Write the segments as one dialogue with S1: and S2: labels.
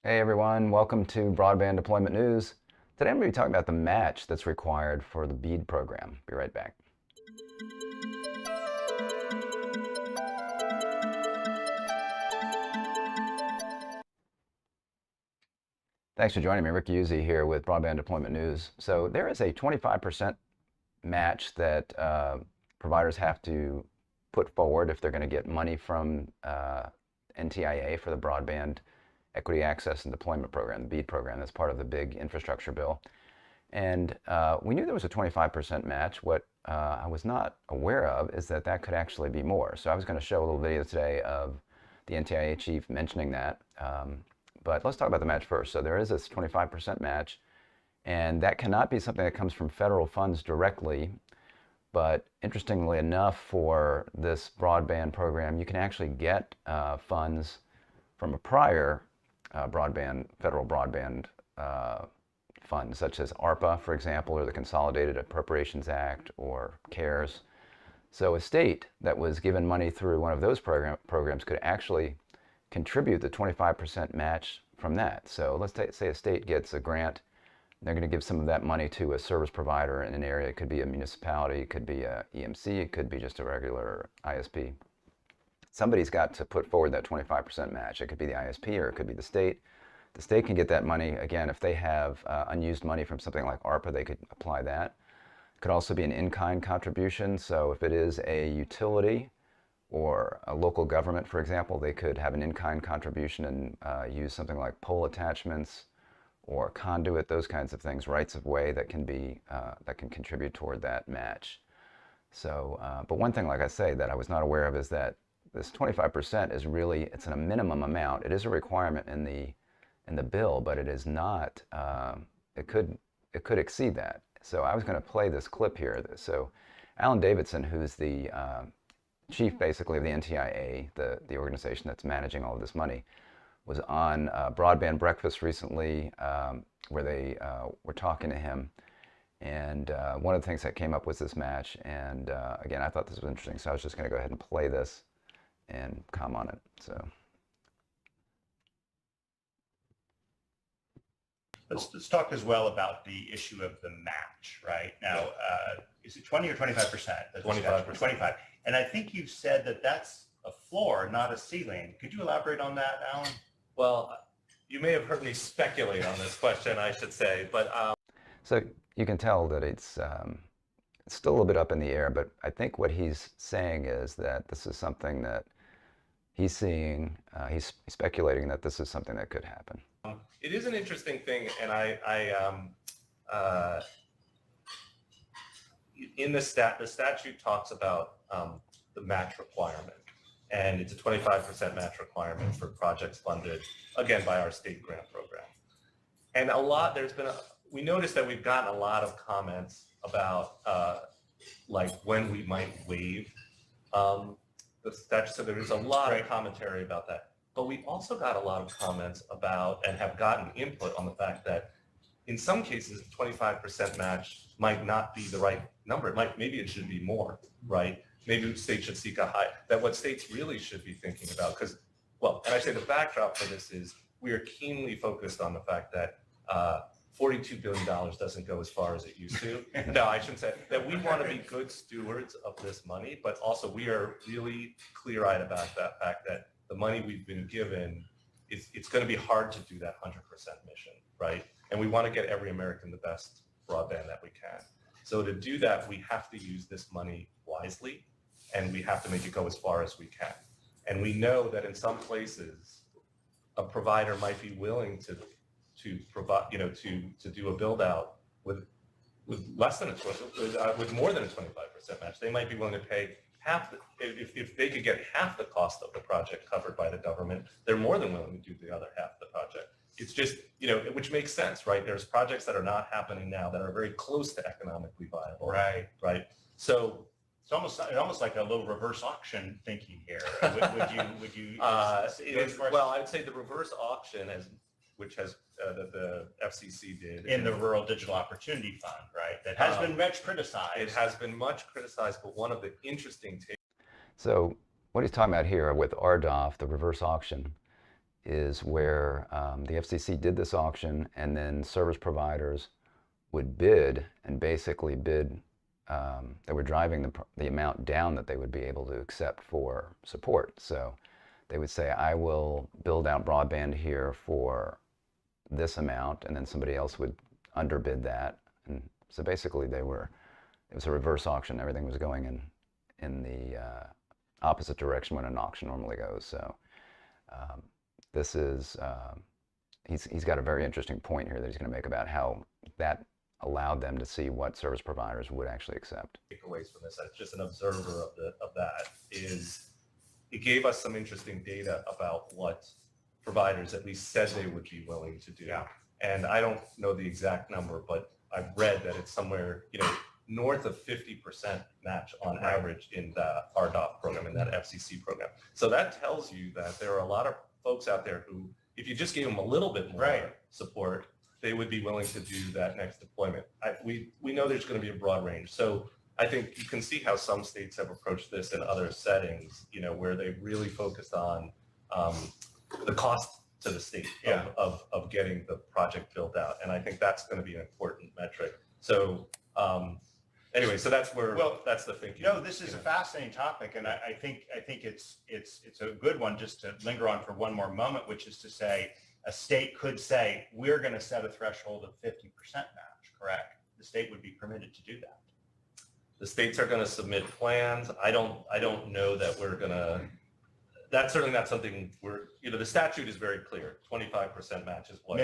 S1: Hey everyone, welcome to Broadband Deployment News. Today I'm going to be talking about the match that's required for the BEAD program. Be right back. Thanks for joining me. Rick Uzzi here with Broadband Deployment News. So there is a 25% match that providers have to put forward if they're going to get money from NTIA for the Broadband Equity Access and Deployment Program, the BEAD program. That's part of the big infrastructure bill. And we knew there was a 25% match. What I was not aware of is that that could actually be more. So I was going to show a little video today of the NTIA chief mentioning that. But let's talk about the match first. So there is this 25% match, and that cannot be something that comes from federal funds directly. But interestingly enough, for this broadband program, you can actually get funds from a prior federal broadband funds, such as ARPA, for example, or the Consolidated Appropriations Act, or CARES. So a state that was given money through one of those programs could actually contribute the 25% match from that. So let's say a state gets a grant. They're going to give some of that money to a service provider in an area. It could be a municipality, it could be a EMC, it could be just a regular ISP. Somebody's got to put forward that 25% match. It could be the ISP or it could be the state. The state can get that money. Again, if they have unused money from something like ARPA, they could apply that. It could also be an in-kind contribution. So if it is a utility or a local government, for example, they could have an in-kind contribution and use something like pole attachments or conduit, those kinds of things, rights of way that can contribute toward that match. So, but one thing, like I say, that I was not aware of is that this 25% is really, it's a minimum amount. It is a requirement in the bill, but it is not. It could exceed that. So I was going to play this clip here. So Alan Davidson, who's the chief basically of the NTIA, the organization that's managing all of this money, was on Broadband Breakfast recently, where they were talking to him. And one of the things that came up was this match. And again, I thought this was interesting, so I was just going to go ahead and play this and comment on it. So
S2: let's talk as well about the issue of the match, right? Now, is it 20 or 25%?
S3: 25%.
S2: 25. And I think you said that that's a floor, not a ceiling. Could you elaborate on that, Alan?
S3: Well, you may have heard me speculate on this question, I should say, but
S1: so you can tell that it's still a little bit up in the air, but I think what he's saying is that this is something that he's seeing, he's speculating that this is something that could happen.
S3: it is an interesting thing, and in the statute talks about the match requirement, and it's a 25% match requirement for projects funded, again, by our state grant program. And we noticed that we've gotten a lot of comments about like when we might waive the statute. So there is a lot of commentary about that. But we also got a lot of comments about and have gotten input on the fact that in some cases, 25% match might not be the right number. Maybe it should be more, right? Maybe states should seek that what states really should be thinking about, because, well, and I say the backdrop for this is we are keenly focused on the fact that $42 billion doesn't go as far as it used to. No, I shouldn't say that. We want to be good stewards of this money, but also we are really clear-eyed about that fact that the money we've been given, it's going to be hard to do that 100% mission, right? And we want to get every American the best broadband that we can. So to do that, we have to use this money wisely, and we have to make it go as far as we can. And we know that in some places, a provider might be willing to provide, to do a build out with less than with more than a 25% match. They might be willing to pay half if they could get half the cost of the project covered by the government. They're more than willing to do the other half of the project. It's just, which makes sense, right? There's projects that are not happening now that are very close to economically viable.
S2: Right.
S3: Right. So
S2: it's almost like a little reverse auction thinking here. Would you?
S3: Well, I'd say the reverse auction which has the FCC did
S2: in the Rural Digital Opportunity Fund, right? That has been much criticized.
S3: It has been much criticized, but one of the interesting
S1: So what he's talking about here with RDOF, the reverse auction, is where the FCC did this auction, and then service providers would bid, and basically bid, they were driving the amount down that they would be able to accept for support. So they would say, I will build out broadband here for this amount, and then somebody else would underbid that. And so basically it was a reverse auction. Everything was going in the opposite direction when an auction normally goes. So this is, he's got a very interesting point here that he's going to make about how that allowed them to see what service providers would actually accept.
S3: Takeaways from this, as just an observer of that, is it gave us some interesting data about what providers at least said they would be willing to do.
S2: Yeah.
S3: And I don't know the exact number, but I've read that it's somewhere, north of 50% match on average in the RDOF program, in that FCC program. So that tells you that there are a lot of folks out there who, if you just gave them a little bit more support, they would be willing to do that next deployment. We know there's going to be a broad range. So I think you can see how some states have approached this in other settings, where they really focused on the cost to the state of getting the project built out. And I think that's going to be an important metric. So anyway, so that's where, that's the thinking.
S2: This is a fascinating topic, and I think it's a good one just to linger on for one more moment, which is to say, a state could say, we're going to set a threshold of 50% match, correct? The state would be permitted to do that.
S3: The states are going to submit plans. I don't know that we're going to, that's certainly not something the statute is very clear. 25% match is what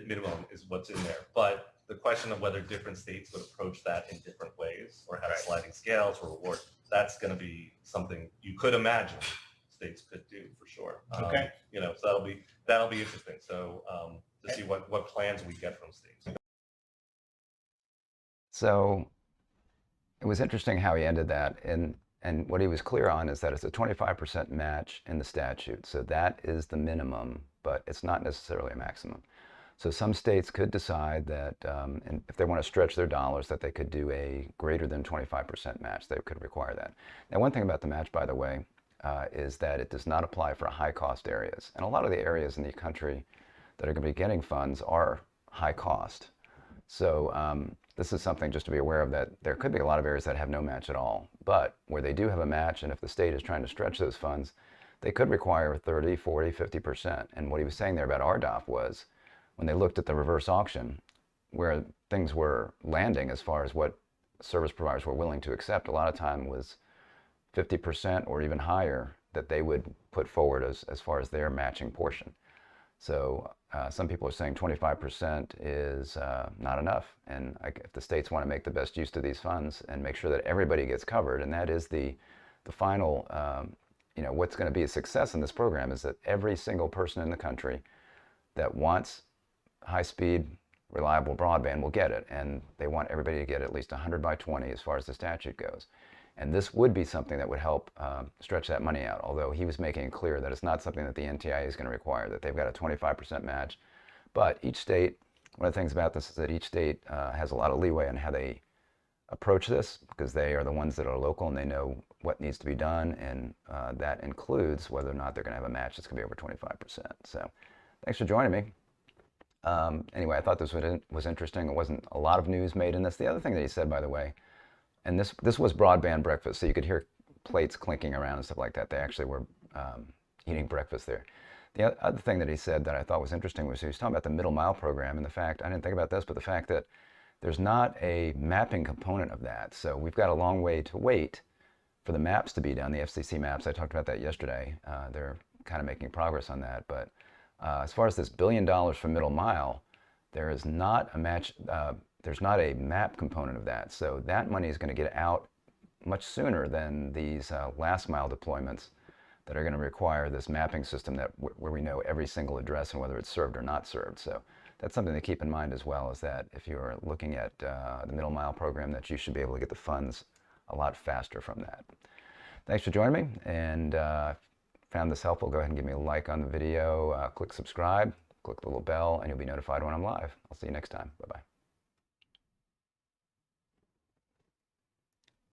S3: minimum is what's in there. But the question of whether different states would approach that in different ways or have sliding scales or reward, that's going to be something you could imagine states could do for sure.
S2: Okay.
S3: So that'll be interesting. So to see what plans we get from states.
S1: So it was interesting how he ended that, and what he was clear on is that it's a 25% match in the statute. So that is the minimum, but it's not necessarily a maximum. So some states could decide that and if they want to stretch their dollars, that they could do a greater than 25% match. They could require that. Now, one thing about the match, by the way, is that it does not apply for high-cost areas. And a lot of the areas in the country that are going to be getting funds are high cost. So this is something just to be aware of, that there could be a lot of areas that have no match at all. But where they do have a match, and if the state is trying to stretch those funds, they could require 30, 40, 50%. And what he was saying there about RDOF was, when they looked at the reverse auction, where things were landing as far as what service providers were willing to accept, a lot of time was 50% or even higher that they would put forward as far as their matching portion. So some people are saying 25% is not enough. And if the states want to make the best use of these funds and make sure that everybody gets covered, and that is the final, what's going to be a success in this program is that every single person in the country that wants high-speed, reliable broadband will get it. And they want everybody to get at least 100 by 20 as far as the statute goes. And this would be something that would help stretch that money out, although he was making it clear that it's not something that the NTIA is going to require, that they've got a 25% match. But each state, one of the things about this is that each state has a lot of leeway on how they approach this, because they are the ones that are local and they know what needs to be done, and that includes whether or not they're going to have a match that's going to be over 25%. So thanks for joining me. Anyway, I thought this was interesting. It wasn't a lot of news made in this. The other thing that he said, by the way, and this was broadband breakfast, so you could hear plates clinking around and stuff like that. They actually were eating breakfast there. The other thing that he said that I thought was interesting was he was talking about the middle mile program, and the fact, I didn't think about this, but the fact that there's not a mapping component of that. So we've got a long way to wait for the maps to be done, the FCC maps. I talked about that yesterday. They're kind of making progress on that. But as far as this $1 billion for middle mile, there is not a match. There's not a map component of that. So that money is going to get out much sooner than these last mile deployments that are going to require this mapping system where we know every single address and whether it's served or not served. So that's something to keep in mind as well, is that if you're looking at the middle mile program, that you should be able to get the funds a lot faster from that. Thanks for joining me, and if you found this helpful, go ahead and give me a like on the video, click subscribe, click the little bell, and you'll be notified when I'm live. I'll see you next time. Bye-bye.